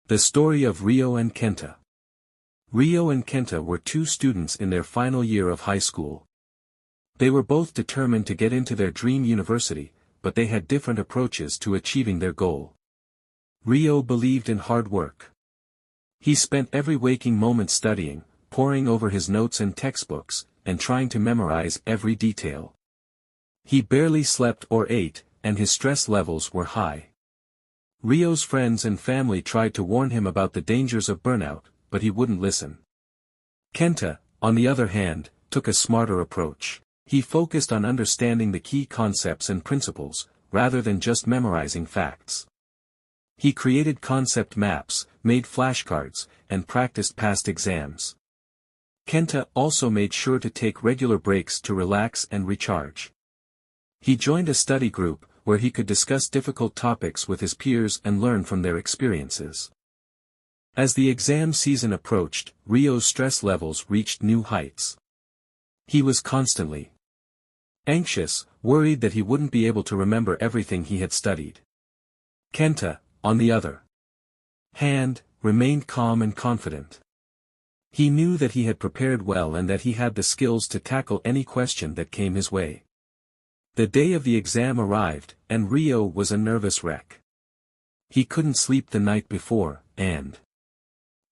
The story of Ryo and Kenta. Ryo and Kenta were two students in their final year of high school. They were both determined to get into their dream university, but they had different approaches to achieving their goal. Ryo believed in hard work. He spent every waking moment studying, poring over his notes and textbooks, and trying to memorize every detail. He barely slept or ate, and his stress levels were high. Ryo's friends and family tried to warn him about the dangers of burnout, but he wouldn't listen. Kenta, on the other hand, took a smarter approach. He focused on understanding the key concepts and principles, rather than just memorizing facts. He created concept maps, made flashcards, and practiced past exams. Kenta also made sure to take regular breaks to relax and recharge. He joined a study group, where he could discuss difficult topics with his peers and learn from their experiences. As the exam season approached, Ryo's stress levels reached new heights. He was constantly anxious, worried that he wouldn't be able to remember everything he had studied. Kenta, on the other hand, remained calm and confident. He knew that he had prepared well and that he had the skills to tackle any question that came his way. The day of the exam arrived, and Ryo was a nervous wreck. He couldn't sleep the night before, and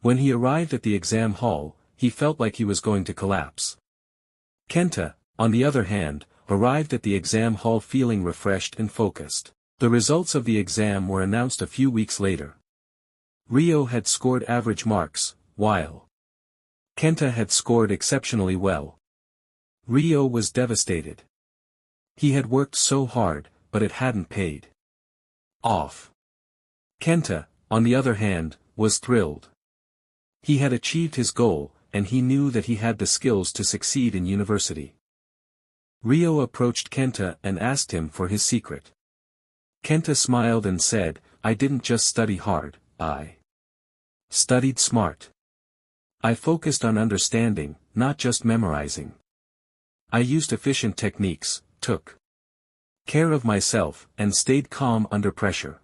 when he arrived at the exam hall, he felt like he was going to collapse. Kenta, on the other hand, arrived at the exam hall feeling refreshed and focused. The results of the exam were announced a few weeks later. Ryo had scored average marks, while Kenta had scored exceptionally well. Ryo was devastated. He had worked so hard, but it hadn't paid off. Kenta, on the other hand, was thrilled. He had achieved his goal, and he knew that he had the skills to succeed in university. Ryo approached Kenta and asked him for his secret. Kenta smiled and said, "I didn't just study hard, I studied smart. I focused on understanding, not just memorizing. I used efficient techniques, took care of myself, and stayed calm under pressure."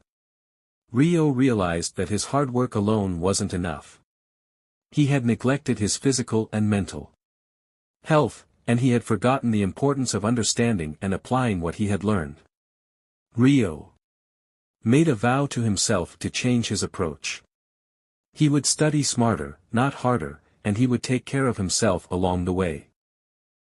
Ryo realized that his hard work alone wasn't enough. He had neglected his physical and mental health, and he had forgotten the importance of understanding and applying what he had learned. Ryo made a vow to himself to change his approach. He would study smarter, not harder, and he would take care of himself along the way.